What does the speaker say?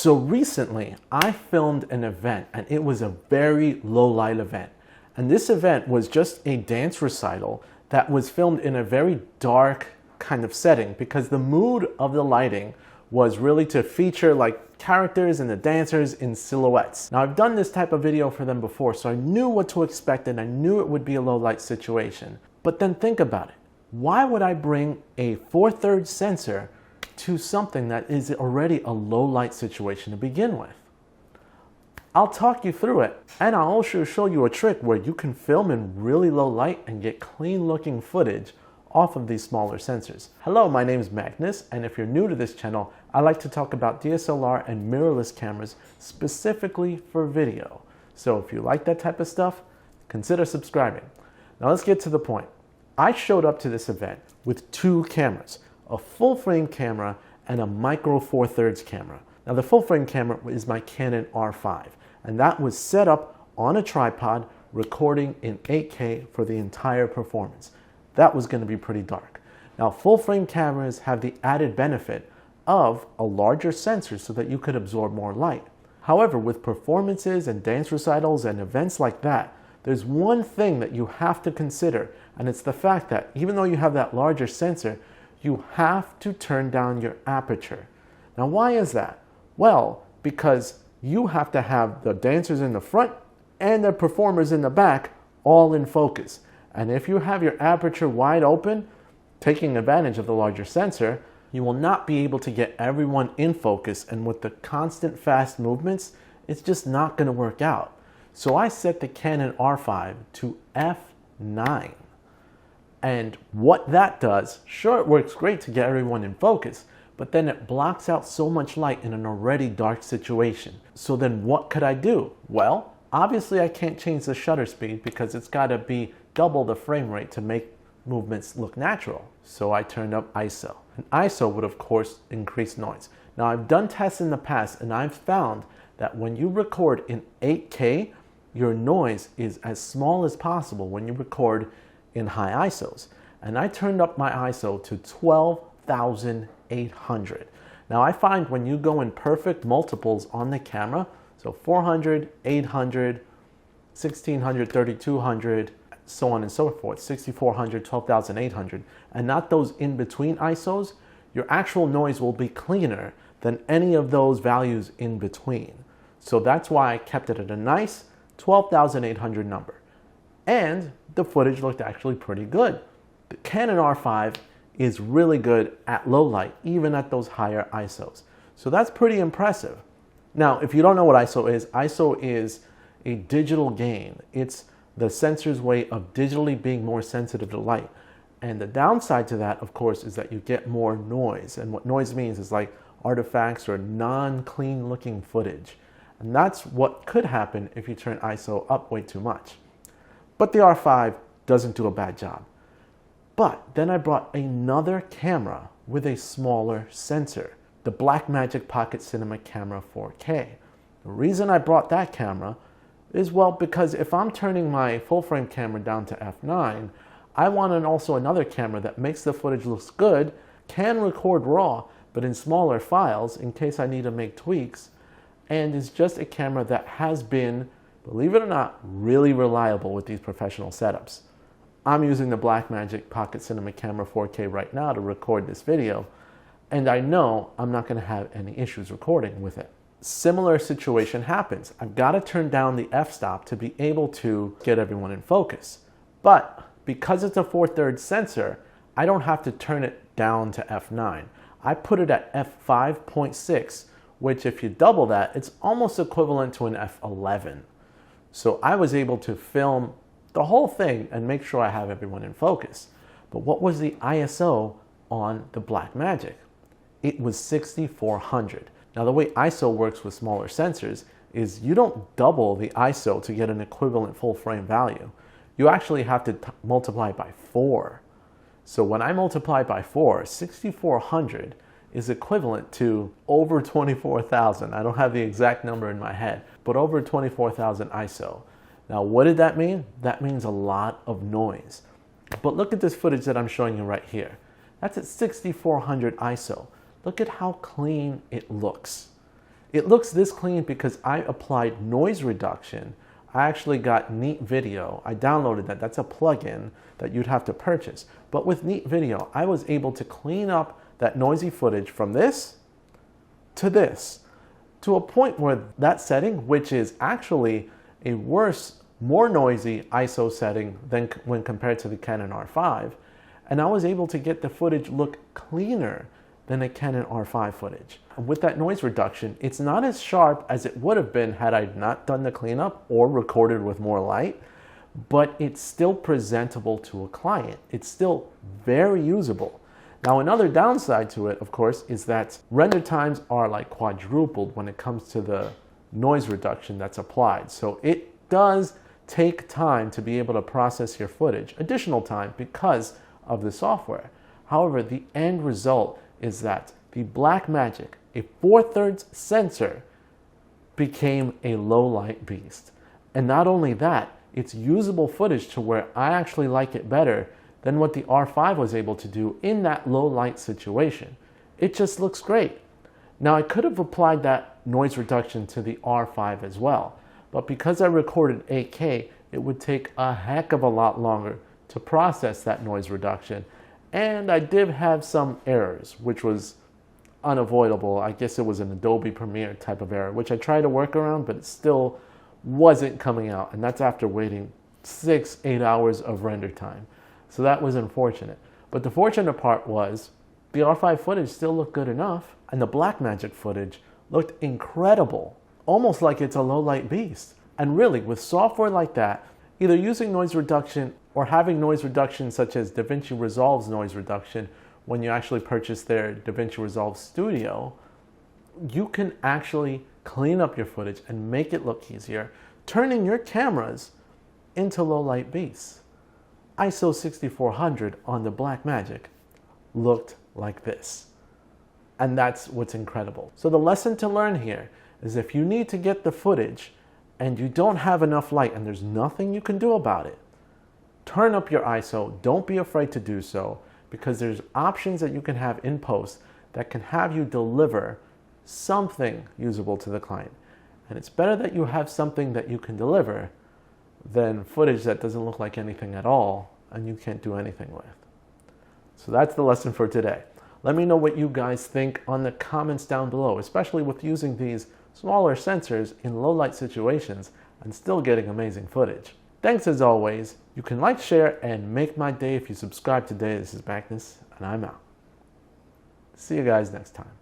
So recently, I filmed an event, and it was a very low light event. And this event was just a dance recital that was filmed in a very dark kind of setting because the mood of the lighting was really to feature like characters and the dancers in silhouettes. Now I've done this type of video for them before, so I knew what to expect and I knew it would be a low light situation. But then think about it. Why would I bring a 4/3 sensor to something that is already a low light situation to begin with? I'll talk you through it, and I'll also show you a trick where you can film in really low light and get clean looking footage off of these smaller sensors. Hello, my name is Magnus, and if you're new to this channel, I like to talk about DSLR and mirrorless cameras specifically for video. So if you like that type of stuff, consider subscribing. Now let's get to the point. I showed up to this event with two cameras, a full frame camera and a micro 4/3 camera. Now the full frame camera is my Canon R5, and that was set up on a tripod recording in 8K for the entire performance. That was going to be pretty dark. Now full frame cameras have the added benefit of a larger sensor so that you could absorb more light. However, with performances and dance recitals and events like that, there's one thing that you have to consider, and it's the fact that even though you have that larger sensor, you have to turn down your aperture. Now why is that? Well, because you have to have the dancers in the front and the performers in the back all in focus. And if you have your aperture wide open, taking advantage of the larger sensor, you will not be able to get everyone in focus, and with the constant fast movements, it's just not going to work out. So I set the Canon R5 to f9. And what that does, sure, it works great to get everyone in focus, but then it blocks out so much light in an already dark situation. So then what could I do? Well, obviously I can't change the shutter speed because it's got to be double the frame rate to make movements look natural. So I turned up ISO. And ISO would of course increase noise. Now I've done tests in the past and I've found that when you record in 8K, your noise is as small as possible when you record in high ISOs. And I turned up my ISO to 12,800. Now I find when you go in perfect multiples on the camera, so 400, 800, 1600, 3200, so on and so forth, 6400, 12,800, and not those in between ISOs, your actual noise will be cleaner than any of those values in between. So that's why I kept it at a nice 12,800 number. And the footage looked actually pretty good. The Canon R5 is really good at low light, even at those higher ISOs. So that's pretty impressive. Now, if you don't know what ISO is a digital gain. It's the sensor's way of digitally being more sensitive to light. And the downside to that, of course, is that you get more noise. And what noise means is like artifacts or non-clean looking footage. And that's what could happen if you turn ISO up way too much. But the R5 doesn't do a bad job. But then I brought another camera with a smaller sensor, the Blackmagic Pocket Cinema Camera 4K. The reason I brought that camera is, well, because if I'm turning my full frame camera down to f9, I want also another camera that makes the footage look good, can record raw, but in smaller files in case I need to make tweaks, and is just a camera that has been, believe it or not, really reliable with these professional setups. I'm using the Blackmagic Pocket Cinema Camera 4K right now to record this video, and I know I'm not going to have any issues recording with it. Similar situation happens. I've got to turn down the f-stop to be able to get everyone in focus. But because it's a 4/3 sensor, I don't have to turn it down to f9. I put it at f5.6, which if you double that, it's almost equivalent to an f11. So I was able to film the whole thing and make sure I have everyone in focus. But what was the ISO on the Blackmagic? It was 6400. Now the way ISO works with smaller sensors is you don't double the ISO to get an equivalent full frame value. You actually have to multiply by 4. So when I multiply by 4, 6400 is equivalent to over 24,000. I don't have the exact number in my head, but over 24,000 ISO. Now, what did that mean? That means a lot of noise. But look at this footage that I'm showing you right here. That's at 6400 ISO. Look at how clean it looks. It looks this clean because I applied noise reduction. I actually got Neat Video. I downloaded that. That's a plugin that you'd have to purchase. But with Neat Video, I was able to clean up that noisy footage from this to this, to a point where that setting, which is actually a worse, more noisy ISO setting than when compared to the Canon R5, and I was able to get the footage look cleaner than a Canon R5 footage. With that noise reduction, it's not as sharp as it would have been had I not done the cleanup or recorded with more light, but it's still presentable to a client. It's still very usable. Now, another downside to it, of course, is that render times are like quadrupled when it comes to the noise reduction that's applied. So it does take time to be able to process your footage, additional time because of the software. However, the end result is that the Blackmagic, a 4/3 sensor, became a low light beast. And not only that, it's usable footage to where I actually like it better than what the R5 was able to do in that low light situation. It just looks great. Now, I could have applied that noise reduction to the R5 as well, but because I recorded 8K, it would take a heck of a lot longer to process that noise reduction. And I did have some errors, which was unavoidable. I guess it was an Adobe Premiere type of error, which I tried to work around, but it still wasn't coming out. And that's after waiting 6-8 hours of render time. So that was unfortunate. But the fortunate part was the R5 footage still looked good enough, and the Blackmagic footage looked incredible, almost like it's a low light beast. And really, with software like that, either using noise reduction or having noise reduction such as DaVinci Resolve's noise reduction, when you actually purchase their DaVinci Resolve Studio, you can actually clean up your footage and make it look easier, turning your cameras into low light beasts. ISO 6400 on the Blackmagic looked like this. And that's what's incredible. So the lesson to learn here is if you need to get the footage and you don't have enough light and there's nothing you can do about it, turn up your ISO. Don't be afraid to do so, because there's options that you can have in post that can have you deliver something usable to the client. And it's better that you have something that you can deliver than footage that doesn't look like anything at all and you can't do anything with. So that's the lesson for today. Let me know what you guys think on the comments down below, especially with using these smaller sensors in low light situations and still getting amazing footage. Thanks as always. You can like, share, and make my day if you subscribe today. This is Magnus, and I'm out. See you guys next time.